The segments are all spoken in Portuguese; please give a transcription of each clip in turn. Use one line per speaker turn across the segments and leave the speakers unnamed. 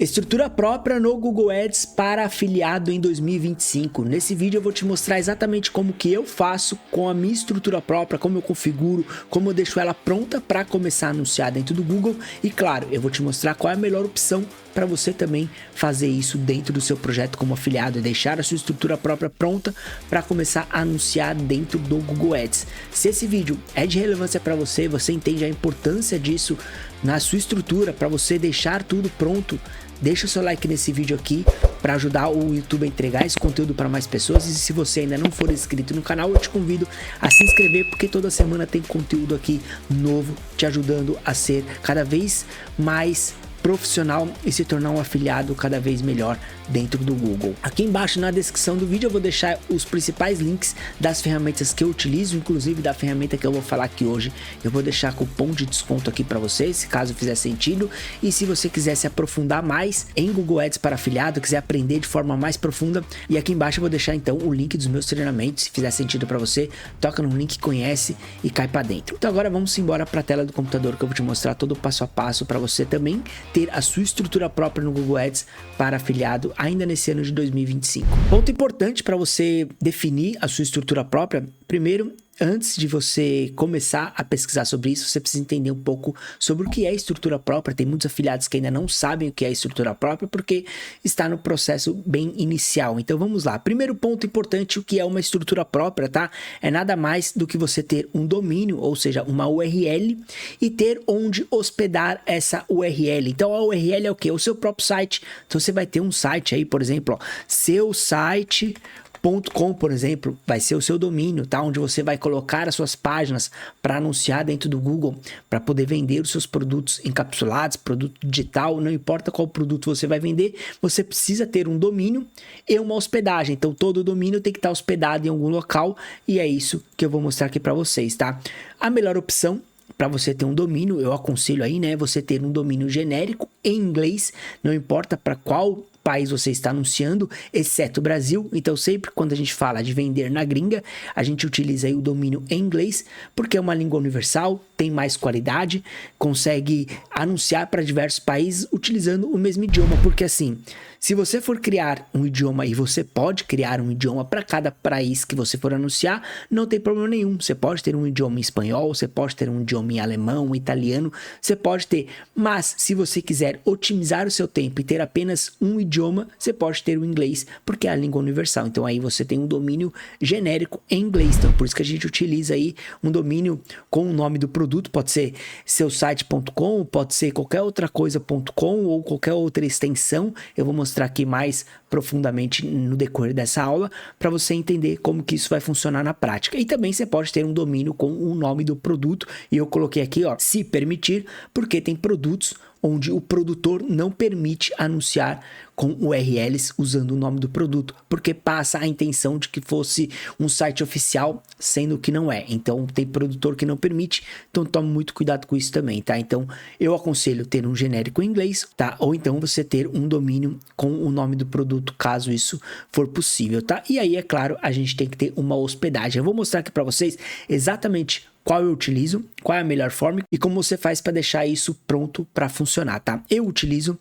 Estrutura própria no Google Ads para afiliado em 2025. Nesse vídeo eu vou te mostrar exatamente como que eu faço com a minha estrutura própria, como eu configuro, como eu deixo ela pronta para começar a anunciar dentro do Google. E claro, eu vou te mostrar qual é a melhor opção para você também fazer isso dentro do seu projeto como afiliado e deixar a sua estrutura própria pronta para começar a anunciar dentro do Google Ads. Se esse vídeo é de relevância para você, você entende a importância disso na sua estrutura para você deixar tudo pronto, deixa o seu like nesse vídeo aqui para ajudar o YouTube a entregar esse conteúdo para mais pessoas. E se você ainda não for inscrito no canal, eu te convido a se inscrever, porque toda semana tem conteúdo aqui novo te ajudando a ser cada vez mais profissional e se tornar um afiliado cada vez melhor dentro do Google. Aqui embaixo na descrição do vídeo eu vou deixar os principais links das ferramentas que eu utilizo, inclusive da ferramenta que eu vou falar aqui hoje. Eu vou deixar cupom de desconto aqui para vocês, se caso fizer sentido. E se você quiser se aprofundar mais em Google Ads para afiliado, quiser aprender de forma mais profunda, e aqui embaixo eu vou deixar então o link dos meus treinamentos. Se fizer sentido para você, toca no link, conhece e cai para dentro. Então agora vamos embora para a tela do computador, que eu vou te mostrar todo o passo a passo para você também ter a sua estrutura própria no Google Ads para afiliado ainda nesse ano de 2025. Ponto importante para você definir a sua estrutura própria: primeiro, antes de você começar a pesquisar sobre isso, você precisa entender um pouco sobre o que é estrutura própria. Tem muitos afiliados que ainda não sabem o que é estrutura própria porque está no processo bem inicial. Então vamos lá. Primeiro ponto importante: o que é uma estrutura própria, tá? É nada mais do que você ter um domínio, ou seja, uma URL, e ter onde hospedar essa URL. Então a URL é o que? O seu próprio site. Então você vai ter um site aí, por exemplo, ó, seu site.com, por exemplo, vai ser o seu domínio, tá? Onde você vai colocar as suas páginas para anunciar dentro do Google, para poder vender os seus produtos encapsulados, produto digital, não importa qual produto você vai vender, você precisa ter um domínio e uma hospedagem. Então todo domínio tem que estar hospedado em algum local, e é isso que eu vou mostrar aqui para vocês, tá? A melhor opção para você ter um domínio, eu aconselho aí, né, você ter um domínio genérico em inglês, não importa para qual país você está anunciando, exceto o Brasil. Então sempre quando a gente fala de vender na gringa, a gente utiliza aí o domínio em inglês, porque é uma língua universal, tem mais qualidade, consegue anunciar para diversos países utilizando o mesmo idioma. Porque assim, se você for criar um idioma, e você pode criar um idioma para cada país que você for anunciar, não tem problema nenhum. Você pode ter um idioma em espanhol, você pode ter um idioma em alemão, italiano, você pode ter. Mas se você quiser otimizar o seu tempo e ter apenas um idioma, você pode ter o inglês, porque é a língua universal. Então aí você tem um domínio genérico em inglês. Então por isso que a gente utiliza aí um domínio com o nome do produto. Pode ser seusite.com, pode ser qualquer outra coisa.com ou qualquer outra extensão. Eu vou mostrar aqui mais profundamente no decorrer dessa aula para você entender como que isso vai funcionar na prática. E também você pode ter um domínio com o nome do produto, e eu coloquei aqui, ó, se permitir, porque tem produtos onde o produtor não permite anunciar com URLs usando o nome do produto, porque passa a intenção de que fosse um site oficial, sendo que não é. Então tem produtor que não permite, então tome muito cuidado com isso também, tá? Então eu aconselho ter um genérico em inglês, tá? Ou então você ter um domínio com o nome do produto, caso isso for possível, tá? E aí, é claro, a gente tem que ter uma hospedagem. Eu vou mostrar aqui para vocês exatamente qual eu utilizo, qual é a melhor forma e como você faz para deixar isso pronto para funcionar, tá? Eu utilizo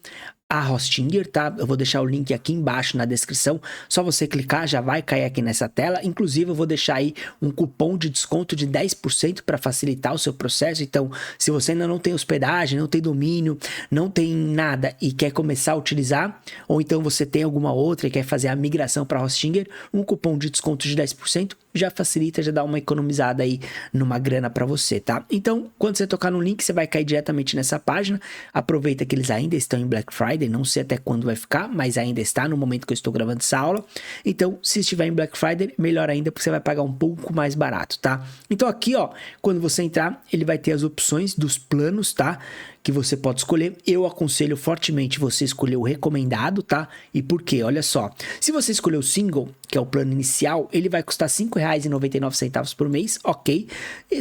a Hostinger, tá? Eu vou deixar o link aqui embaixo na descrição, só você clicar já vai cair aqui nessa tela. Inclusive eu vou deixar aí um cupom de desconto de 10% para facilitar o seu processo. Então se você ainda não tem hospedagem, não tem domínio, não tem nada e quer começar a utilizar, ou então você tem alguma outra e quer fazer a migração para Hostinger, um cupom de desconto de 10% já facilita, já dá uma economizada aí numa grana para você, tá? Então quando você tocar no link, você vai cair diretamente nessa página. Aproveita que eles ainda estão em Black Friday, não sei até quando vai ficar, mas ainda está no momento que eu estou gravando essa aula. Então, se estiver em Black Friday, melhor ainda, porque você vai pagar um pouco mais barato, tá? Então aqui, ó, quando você entrar, ele vai ter as opções dos planos, tá? Que você pode escolher. Eu aconselho fortemente você escolher o recomendado, tá? E por quê? Olha só, se você escolher o single, que é o plano inicial, ele vai custar R$ 5,99 por mês, ok?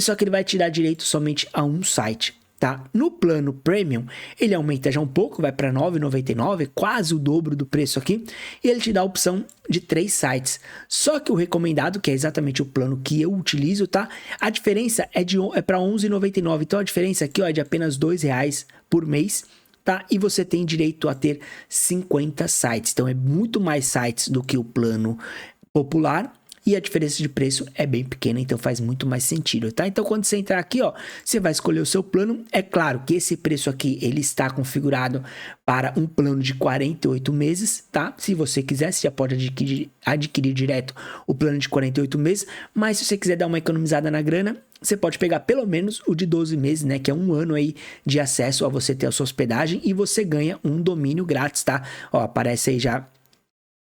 Só que ele vai te dar direito somente a um site, tá? No plano Premium, ele aumenta já um pouco, vai para R$ 9,99, quase o dobro do preço aqui, e ele te dá a opção de 3 sites. Só que o recomendado, que é exatamente o plano que eu utilizo, tá? A diferença é para R$ 11,99, então a diferença aqui, ó, é de apenas R$ 2 por mês. tá? E você tem direito a ter 50 sites. Então é muito mais sites do que o plano popular. E a diferença de preço é bem pequena, então faz muito mais sentido, tá? Então quando você entrar aqui, ó, você vai escolher o seu plano. É claro que esse preço aqui, ele está configurado para um plano de 48 meses, tá? Se você quiser, você já pode adquirir direto o plano de 48 meses, mas se você quiser dar uma economizada na grana, você pode pegar pelo menos o de 12 meses, né? Que é um ano aí de acesso a você ter a sua hospedagem e você ganha um domínio grátis, tá? Ó, aparece aí já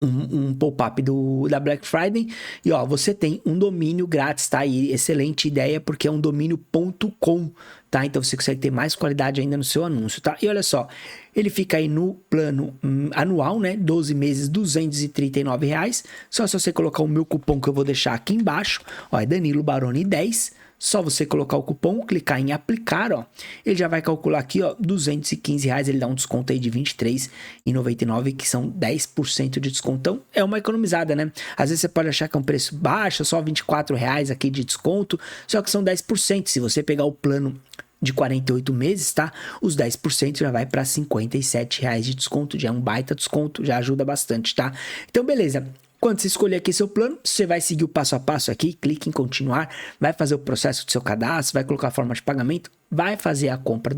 um pop-up da Black Friday e ó, você tem um domínio grátis, tá? E excelente ideia porque é um domínio.com, tá? Então você consegue ter mais qualidade ainda no seu anúncio, tá? E olha só, ele fica aí no plano anual, né? 12 meses, R$239. Só se você colocar o meu cupom que eu vou deixar aqui embaixo, ó, é Danilo Baroni 10. Só você colocar o cupom, clicar em aplicar, ó, ele já vai calcular aqui, ó, R$215, ele dá um desconto aí de R$23,99, que são 10% de desconto. Então, é uma economizada, né? Às vezes você pode achar que é um preço baixo, só R$24 aqui de desconto, só que são 10%. Se você pegar o plano de 48 meses, tá? Os 10% já vai para R$57 de desconto, já é um baita desconto, já ajuda bastante, tá? Então, beleza. Quando você escolher aqui seu plano, você vai seguir o passo a passo aqui, clique em continuar, vai fazer o processo do seu cadastro, vai colocar a forma de pagamento, vai fazer a compra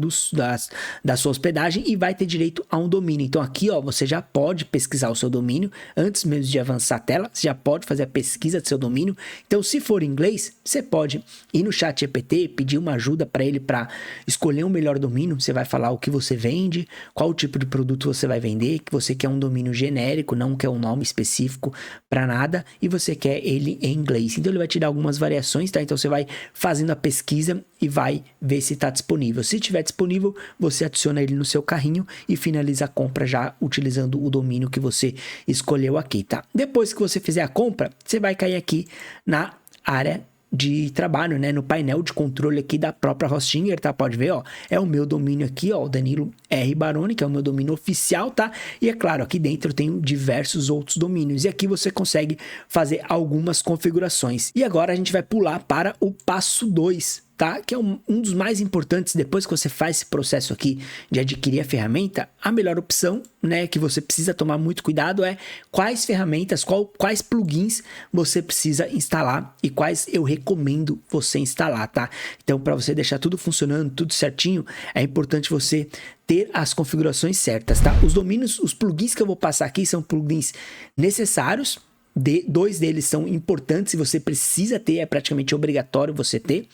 da sua hospedagem e vai ter direito a um domínio. Então aqui, ó, você já pode pesquisar o seu domínio, antes mesmo de avançar a tela, você já pode fazer a pesquisa do seu domínio. Então se for em inglês, você pode ir no ChatGPT, pedir uma ajuda para ele para escolher um melhor domínio. Você vai falar o que você vende, qual tipo de produto você vai vender, que você quer um domínio genérico, não quer um nome específico para nada, e você quer ele em inglês. Então ele vai te dar algumas variações, tá? Então você vai fazendo a pesquisa e vai ver se está disponível. Se estiver disponível, você adiciona ele no seu carrinho e finaliza a compra já utilizando o domínio que você escolheu aqui, tá? Depois que você fizer a compra, você vai cair aqui na área de trabalho, né, no painel de controle aqui da própria Hostinger, tá? Pode ver, ó, é o meu domínio aqui, ó, o Danilo R. Baroni, que é o meu domínio oficial, tá? E é claro, aqui dentro eu tenho diversos outros domínios e aqui você consegue fazer algumas configurações. E agora a gente vai pular para o passo 2, tá? Que é um dos mais importantes. Depois que você faz esse processo aqui de adquirir a ferramenta, a melhor opção, né, que você precisa tomar muito cuidado é quais ferramentas, quais plugins você precisa instalar e quais eu recomendo você instalar, tá? Então, para você deixar tudo funcionando, tudo certinho, é importante você ter as configurações certas, tá? Os domínios, os plugins que eu vou passar aqui são plugins necessários. Dois deles são importantes e você precisa ter, é praticamente obrigatório você ter,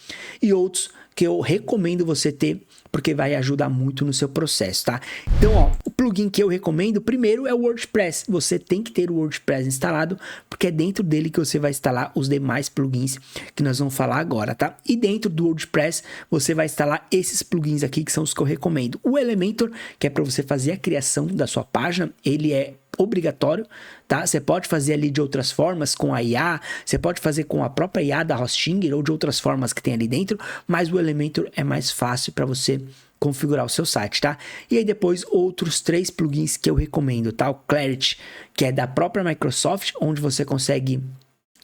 e outros que eu recomendo você ter porque vai ajudar muito no seu processo, tá? Então, ó, o plugin que eu recomendo primeiro é o WordPress. Você tem que ter o WordPress instalado porque é dentro dele que você vai instalar os demais plugins que nós vamos falar agora, tá? E dentro do WordPress você vai instalar esses plugins aqui que são os que eu recomendo. O Elementor, que é para você fazer a criação da sua página, ele é obrigatório, tá? Você pode fazer ali de outras formas com a IA, você pode fazer com a própria IA da Hostinger ou de outras formas que tem ali dentro, mas o Elementor é mais fácil para você configurar o seu site, tá? E aí depois outros 3 plugins que eu recomendo, tá? O Clarity, que é da própria Microsoft, onde você consegue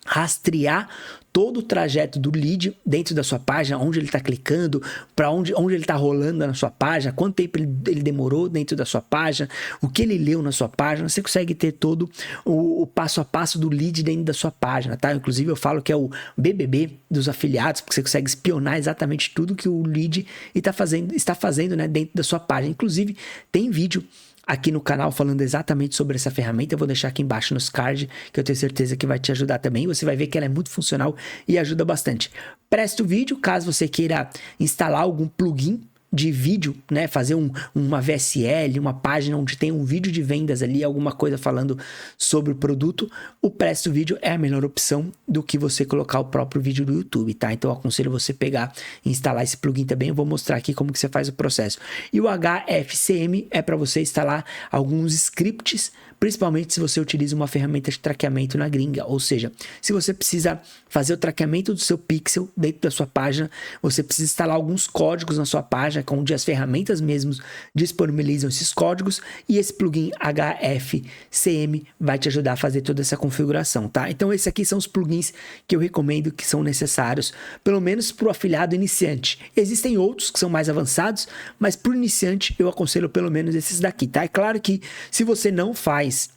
rastrear todo o trajeto do lead dentro da sua página, onde ele está clicando, para onde ele está rolando na sua página, quanto tempo ele demorou dentro da sua página, o que ele leu na sua página. Você consegue ter todo o passo a passo do lead dentro da sua página, tá? Inclusive eu falo que é o BBB dos afiliados, porque você consegue espionar exatamente tudo que o lead está fazendo, né, dentro da sua página. Inclusive tem vídeo aqui no canal falando exatamente sobre essa ferramenta. Eu vou deixar aqui embaixo nos cards, que eu tenho certeza que vai te ajudar também. Você vai ver que ela é muito funcional e ajuda bastante. Preste o vídeo, caso você queira instalar algum plugin de vídeo, né, fazer uma VSL, uma página onde tem um vídeo de vendas ali, alguma coisa falando sobre o produto, o Presto Vídeo é a melhor opção do que você colocar o próprio vídeo do YouTube, tá? Então eu aconselho você pegar e instalar esse plugin também. Eu vou mostrar aqui como que você faz o processo. E o HFCM é para você instalar alguns scripts, principalmente se você utiliza uma ferramenta de traqueamento na gringa, ou seja, se você precisa fazer o traqueamento do seu pixel dentro da sua página, você precisa instalar alguns códigos na sua página página onde as ferramentas mesmos disponibilizam esses códigos, e esse plugin HFCM vai te ajudar a fazer toda essa configuração, tá? Então esses aqui são os plugins que eu recomendo, que são necessários, pelo menos para o afiliado iniciante. Existem outros que são mais avançados, mas para o iniciante eu aconselho pelo menos esses daqui, tá? É claro que se você não faz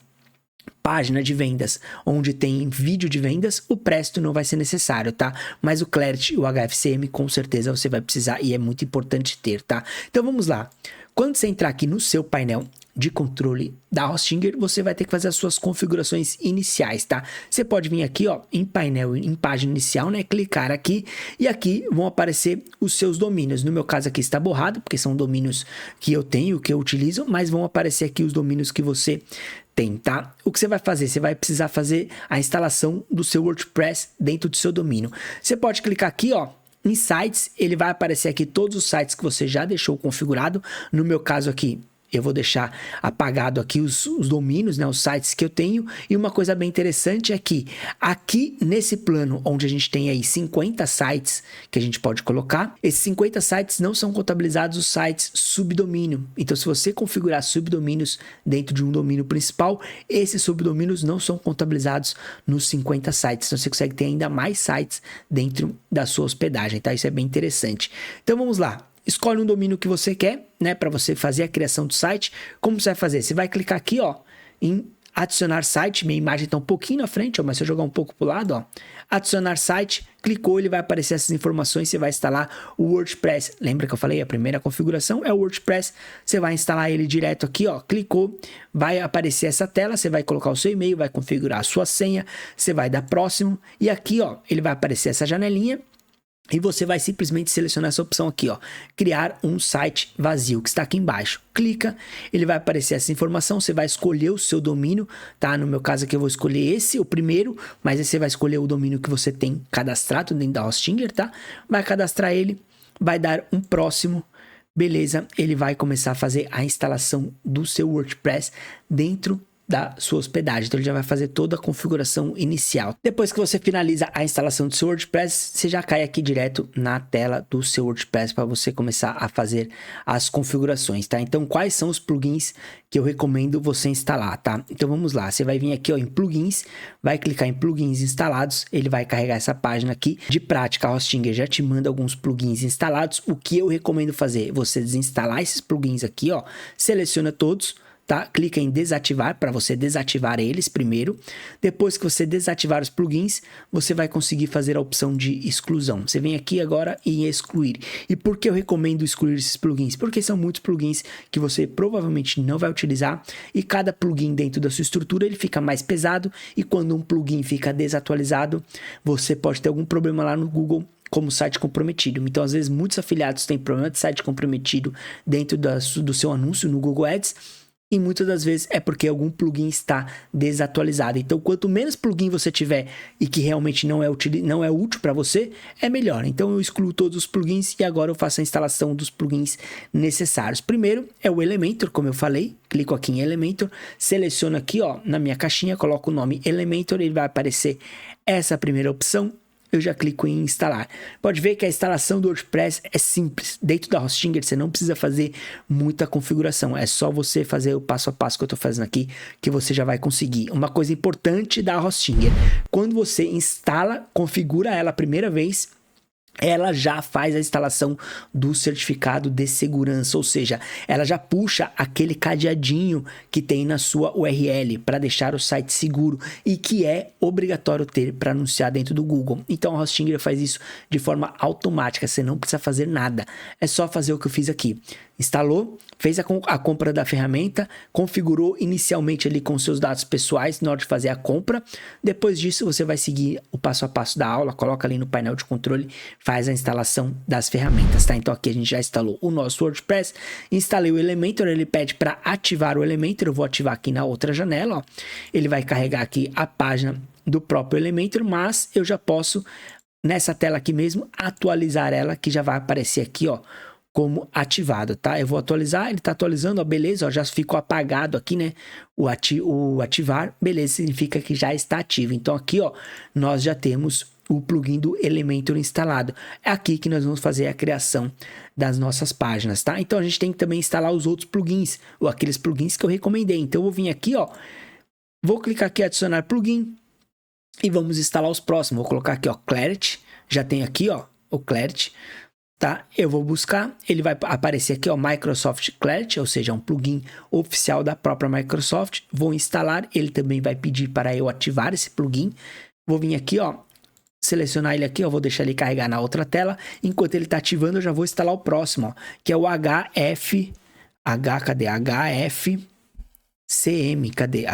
página de vendas onde tem vídeo de vendas, o Presto não vai ser necessário, tá? Mas o Clarity e o HFCM com certeza você vai precisar e é muito importante ter, tá? Então vamos lá. Quando você entrar aqui no seu painel de controle da Hostinger, você vai ter que fazer as suas configurações iniciais, tá? Você pode vir aqui, ó, em painel, em página inicial, né? Clicar aqui e aqui vão aparecer os seus domínios. No meu caso aqui está borrado, porque são domínios que eu tenho, que eu utilizo, mas vão aparecer aqui os domínios que você tem, tá? O que você vai fazer? Você vai precisar fazer a instalação do seu WordPress dentro do seu domínio. Você pode clicar aqui, ó, em sites, ele vai aparecer aqui todos os sites que você já deixou configurado. No meu caso aqui, eu vou deixar apagado aqui os domínios, né, os sites que eu tenho. E uma coisa bem interessante é que aqui nesse plano, onde a gente tem aí 50 sites que a gente pode colocar, esses 50 sites não são contabilizados os sites subdomínio. Então, se você configurar subdomínios dentro de um domínio principal, esses subdomínios não são contabilizados nos 50 sites. Então, você consegue ter ainda mais sites dentro da sua hospedagem, tá? Isso é bem interessante. Então, vamos lá. Escolhe um domínio que você quer, né, para você fazer a criação do site. Como você vai fazer? Você vai clicar aqui, ó, em adicionar site. Minha imagem está um pouquinho na frente, ó, mas se eu jogar um pouco para o lado, ó, adicionar site, clicou, ele vai aparecer essas informações. Você vai instalar o WordPress. Lembra que eu falei? A primeira configuração é o WordPress. Você vai instalar ele direto aqui, ó, clicou, vai aparecer essa tela. Você vai colocar o seu e-mail, vai configurar a sua senha, você vai dar próximo e aqui, ó, ele vai aparecer essa janelinha. E você vai simplesmente selecionar essa opção aqui, ó, criar um site vazio, que está aqui embaixo. Clica, ele vai aparecer essa informação, você vai escolher o seu domínio, tá? No meu caso aqui eu vou escolher esse, o primeiro, mas aí você vai escolher o domínio que você tem cadastrado dentro da Hostinger, tá? Vai cadastrar ele, vai dar um próximo, beleza, ele vai começar a fazer a instalação do seu WordPress dentro da sua hospedagem. Então ele já vai fazer toda a configuração inicial. Depois que você finaliza a instalação do seu WordPress, você já cai aqui direto na tela do seu WordPress para você começar a fazer as configurações, tá? Então quais são os plugins que eu recomendo você instalar, tá? Então vamos lá, você vai vir aqui, ó, em plugins, vai clicar em plugins instalados, ele vai carregar essa página aqui. De prática, a Hostinger já te manda alguns plugins instalados. O que eu recomendo fazer? Você desinstalar esses plugins aqui, ó, seleciona todos, tá? Clica em desativar para você desativar eles primeiro. Depois que você desativar os plugins, você vai conseguir fazer a opção de exclusão. Você vem aqui agora em excluir. E por que eu recomendo excluir esses plugins? Porque são muitos plugins que você provavelmente não vai utilizar e cada plugin dentro da sua estrutura ele fica mais pesado, e quando um plugin fica desatualizado, você pode ter algum problema lá no Google como site comprometido. Então, às vezes, muitos afiliados têm problema de site comprometido dentro do seu anúncio no Google Ads. E muitas das vezes é porque algum plugin está desatualizado. Então, quanto menos plugin você tiver e que realmente não é útil para você, é melhor. Então, eu excluo todos os plugins e agora eu faço a instalação dos plugins necessários. Primeiro é o Elementor, como eu falei. Clico aqui em Elementor, seleciono aqui, ó, na minha caixinha, coloco o nome Elementor, ele vai aparecer essa primeira opção. Eu já clico em instalar. Pode ver que a instalação do WordPress é simples. Dentro da Hostinger você não precisa fazer muita configuração. É só você fazer o passo a passo que eu estou fazendo aqui que você já vai conseguir. Uma coisa importante da Hostinger: quando você instala, configura ela a primeira vez, ela já faz a instalação do certificado de segurança, ou seja, ela já puxa aquele cadeadinho que tem na sua URL para deixar o site seguro e que é obrigatório ter para anunciar dentro do Google. Então a Hostinger faz isso de forma automática, você não precisa fazer nada, é só fazer o que eu fiz aqui. Instalou, fez a compra da ferramenta, configurou inicialmente ali com seus dados pessoais na hora de fazer a compra. Depois disso, você vai seguir o passo a passo da aula, coloca ali no painel de controle, faz a instalação das ferramentas, tá? Então aqui a gente já instalou o nosso WordPress, instalei o Elementor, ele pede para ativar o Elementor, eu vou ativar aqui na outra janela, ó. Ele vai carregar aqui a página do próprio Elementor, mas eu já posso, nessa tela aqui mesmo, atualizar ela, que já vai aparecer aqui, ó, como ativado, tá? Eu vou atualizar, ele tá atualizando, ó, beleza, ó, já ficou apagado aqui, né? O ativar, beleza, significa que já está ativo. Então aqui, ó, nós já temos o plugin do Elementor instalado. É aqui que nós vamos fazer a criação das nossas páginas, tá? Então a gente tem que também instalar os outros plugins, ou aqueles plugins que eu recomendei. Então eu vou vir aqui, ó, vou clicar aqui em adicionar plugin e vamos instalar os próximos. Vou colocar aqui, ó, Clarity, já tem aqui, ó, o Clarity, tá? Eu vou buscar, ele vai aparecer aqui, ó, Microsoft Clarity, ou seja, um plugin oficial da própria Microsoft. Vou instalar, ele também vai pedir para eu ativar esse plugin. Vou vir aqui, ó, selecionar ele aqui, ó, vou deixar ele carregar na outra tela. Enquanto ele está ativando, eu já vou instalar o próximo, ó, que é o cadê? HFCM, cadê?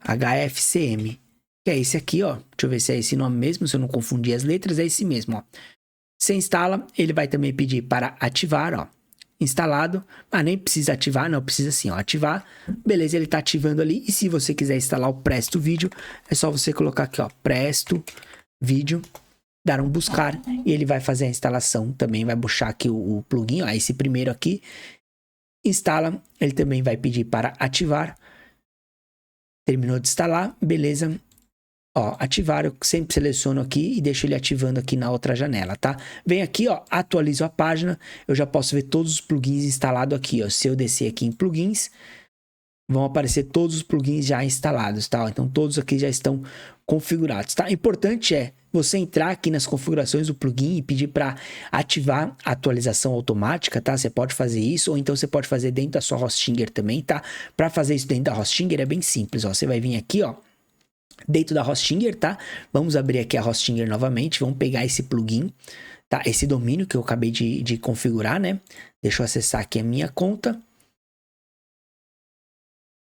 HFCM, que é esse aqui, ó. Deixa eu ver se é esse nome mesmo, se eu não confundir as letras, é esse mesmo, ó. Você instala, ele vai também pedir para ativar, ó, instalado, mas nem precisa ativar, não precisa assim, ó, ativar, beleza, ele tá ativando ali. E se você quiser instalar o Presto Vídeo, é só você colocar aqui, ó, Presto Vídeo, dar um buscar e ele vai fazer a instalação também, vai puxar aqui o plugin, ó, esse primeiro aqui, instala, ele também vai pedir para ativar, terminou de instalar, beleza. Ó, ativar, eu sempre seleciono aqui e deixo ele ativando aqui na outra janela, tá? Vem aqui, ó, atualizo a página, eu já posso ver todos os plugins instalados aqui, ó. Se eu descer aqui em plugins, vão aparecer todos os plugins já instalados, tá? Então, todos aqui já estão configurados, tá? Importante é você entrar aqui nas configurações do plugin e pedir para ativar a atualização automática, tá? Você pode fazer isso, ou então você pode fazer dentro da sua Hostinger também, tá? Para fazer isso dentro da Hostinger é bem simples, ó. Você vai vir aqui, ó, dentro da Hostinger, tá? Vamos abrir aqui a Hostinger novamente, vamos pegar esse plugin, tá? Esse domínio que eu acabei de configurar, né? Deixa eu acessar aqui a minha conta.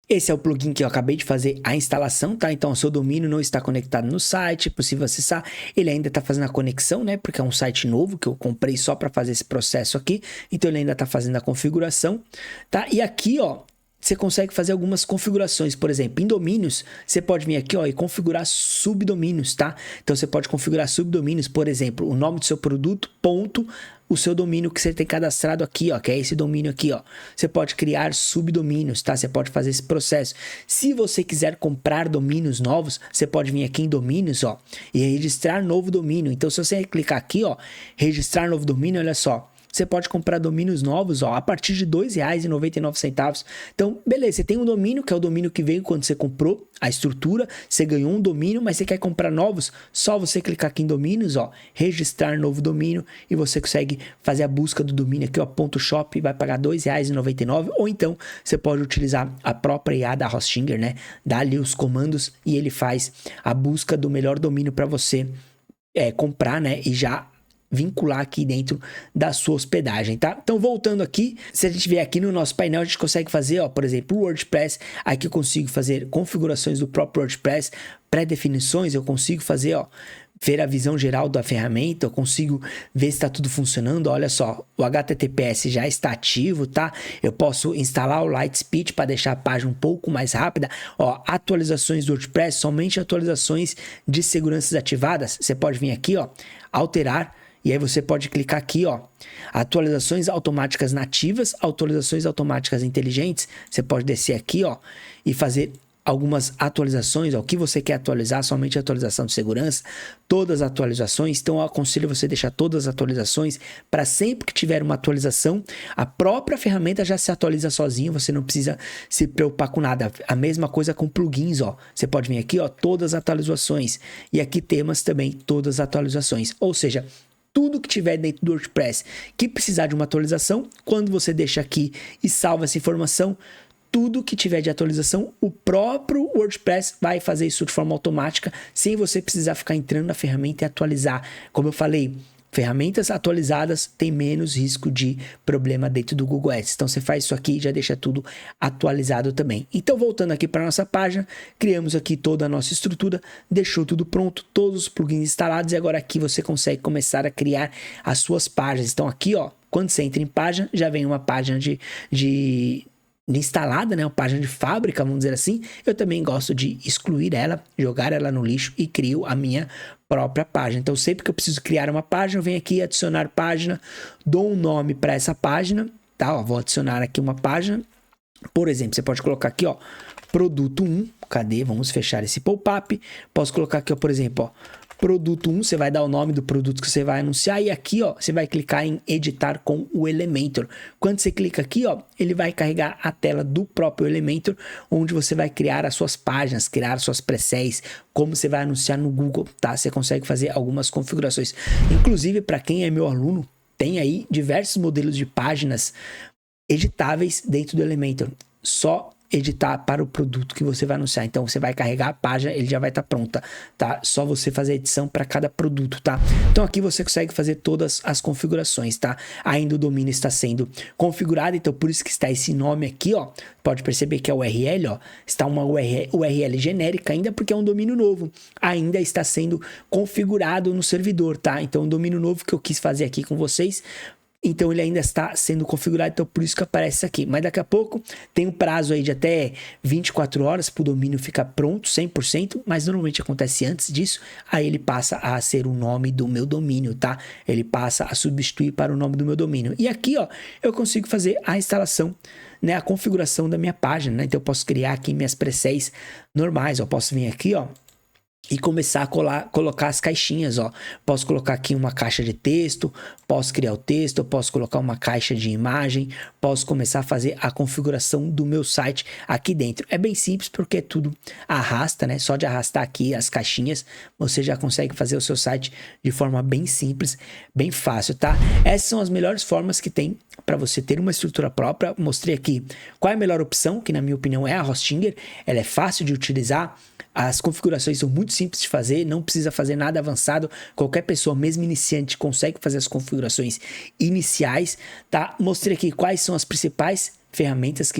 Esse é o plugin que eu acabei de fazer a instalação, tá? Então, o seu domínio não está conectado no site, é possível acessar. Ele ainda está fazendo a conexão, né? Porque é um site novo que eu comprei só para fazer esse processo aqui. Então, ele ainda está fazendo a configuração, tá? E aqui, ó, você consegue fazer algumas configurações. Por exemplo, em domínios, você pode vir aqui, ó, e configurar subdomínios, tá? Então, você pode configurar subdomínios, por exemplo, o nome do seu produto, ponto, o seu domínio que você tem cadastrado aqui, ó, que é esse domínio aqui, ó. Você pode criar subdomínios, tá? Você pode fazer esse processo. Se você quiser comprar domínios novos, você pode vir aqui em domínios, ó, e registrar novo domínio. Então, se você clicar aqui, ó, registrar novo domínio, olha só, você pode comprar domínios novos, ó, a partir de R$ 2,99. Então, beleza, você tem um domínio, que é o domínio que veio quando você comprou a estrutura, você ganhou um domínio, mas você quer comprar novos, só você clicar aqui em domínios, ó, registrar novo domínio, e você consegue fazer a busca do domínio aqui, ó, .shop, vai pagar R$ 2,99, ou então você pode utilizar a própria IA da Hostinger, né, dá ali os comandos e ele faz a busca do melhor domínio para você comprar, né, e já vincular aqui dentro da sua hospedagem, tá? Então, voltando aqui, se a gente vier aqui no nosso painel, a gente consegue fazer, ó, por exemplo, o WordPress. Aqui eu consigo fazer configurações do próprio WordPress, pré-definições, eu consigo fazer, ó, ver a visão geral da ferramenta, eu consigo ver se está tudo funcionando. Olha só, o HTTPS já está ativo, tá? Eu posso instalar o Lightspeed para deixar a página um pouco mais rápida. Ó, atualizações do WordPress, somente atualizações de segurança ativadas. Você pode vir aqui, ó, alterar. E aí você pode clicar aqui, ó, atualizações automáticas nativas, atualizações automáticas inteligentes. Você pode descer aqui, ó, e fazer algumas atualizações, ó, o que você quer atualizar, somente atualização de segurança, todas as atualizações. Então eu aconselho você deixar todas as atualizações para sempre que tiver uma atualização, a própria ferramenta já se atualiza sozinha, você não precisa se preocupar com nada. A mesma coisa com plugins, ó. Você pode vir aqui, ó, todas as atualizações, e aqui temas também, todas as atualizações. Ou seja, tudo que tiver dentro do WordPress que precisar de uma atualização, quando você deixa aqui e salva essa informação, tudo que tiver de atualização, o próprio WordPress vai fazer isso de forma automática, sem você precisar ficar entrando na ferramenta e atualizar. Como eu falei, ferramentas atualizadas têm menos risco de problema dentro do Google Ads. Então, você faz isso aqui e já deixa tudo atualizado também. Então, voltando aqui para a nossa página, criamos aqui toda a nossa estrutura, deixou tudo pronto, todos os plugins instalados, e agora aqui você consegue começar a criar as suas páginas. Então, aqui, ó, quando você entra em página, já vem uma página de instalada, né, uma página de fábrica, vamos dizer assim. Eu também gosto de excluir ela, jogar ela no lixo e crio a minha própria página. Então, sempre que eu preciso criar uma página, eu venho aqui adicionar página, dou um nome para essa página, tá? Ó, vou adicionar aqui uma página, Por exemplo, você pode colocar aqui, ó, produto 1, cadê? Vamos fechar esse pop-up. Posso colocar aqui, ó, por exemplo, ó, produto 1, você vai dar o nome do produto que você vai anunciar e aqui, ó, você vai clicar em editar com o Elementor. Quando você clica aqui, ó, ele vai carregar a tela do próprio Elementor, onde você vai criar as suas páginas, criar as suas presets, como você vai anunciar no Google, tá? Você consegue fazer algumas configurações. Inclusive, para quem é meu aluno, tem aí diversos modelos de páginas editáveis dentro do Elementor. Só editar para o produto que você vai anunciar. Então você vai carregar a página, ele já vai estar pronta, tá? Só você fazer a edição para cada produto, tá? Então aqui você consegue fazer todas as configurações, tá? Ainda o domínio está sendo configurado, então por isso que está esse nome aqui, ó. Pode perceber que a URL, ó, está uma URL genérica ainda porque é um domínio novo. Ainda está sendo configurado no servidor, tá? Então o domínio novo que eu quis fazer aqui com vocês, então ele ainda está sendo configurado, então por isso que aparece aqui. Mas daqui a pouco tem um prazo aí de até 24 horas para o domínio ficar pronto, 100%, mas normalmente acontece antes disso, aí ele passa a ser o nome do meu domínio, tá? Ele passa a substituir para o nome do meu domínio. E aqui, ó, eu consigo fazer a instalação, né, a configuração da minha página, né? Então eu posso criar aqui minhas presets normais, eu posso vir aqui, ó, e começar a colocar as caixinhas, ó. Posso colocar aqui uma caixa de texto, posso criar o texto, eu posso colocar uma caixa de imagem, posso começar a fazer a configuração do meu site aqui dentro. É bem simples porque é tudo arrasta, né? Só de arrastar aqui as caixinhas, você já consegue fazer o seu site de forma bem simples, bem fácil, tá? Essas são as melhores formas que tem para você ter uma estrutura própria. Mostrei aqui qual é a melhor opção, que na minha opinião é a Hostinger. Ela é fácil de utilizar, as configurações são muito simples de fazer, não precisa fazer nada avançado, qualquer pessoa, mesmo iniciante, consegue fazer as configurações iniciais, tá? Mostrei aqui quais são as principais ferramentas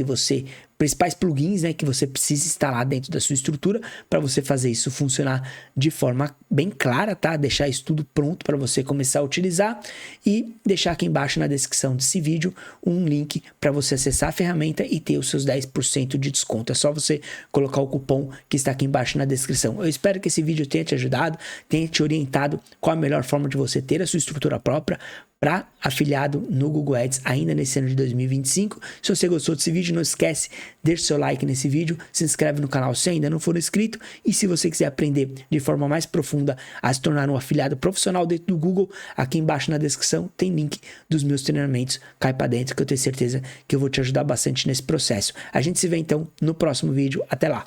principais plugins, né, que você precisa instalar dentro da sua estrutura para você fazer isso funcionar de forma bem clara, tá? Deixar isso tudo pronto para você começar a utilizar e deixar aqui embaixo na descrição desse vídeo um link para você acessar a ferramenta e ter os seus 10% de desconto. É só você colocar o cupom que está aqui embaixo na descrição. Eu espero que esse vídeo tenha te ajudado, tenha te orientado qual a melhor forma de você ter a sua estrutura própria para afiliado no Google Ads ainda nesse ano de 2025. Se você gostou desse vídeo, não esquece, deixa seu like nesse vídeo, se inscreve no canal se ainda não for inscrito e se você quiser aprender de forma mais profunda a se tornar um afiliado profissional dentro do Google, aqui embaixo na descrição tem link dos meus treinamentos, cai para dentro que eu tenho certeza que eu vou te ajudar bastante nesse processo. A gente se vê então no próximo vídeo, até lá!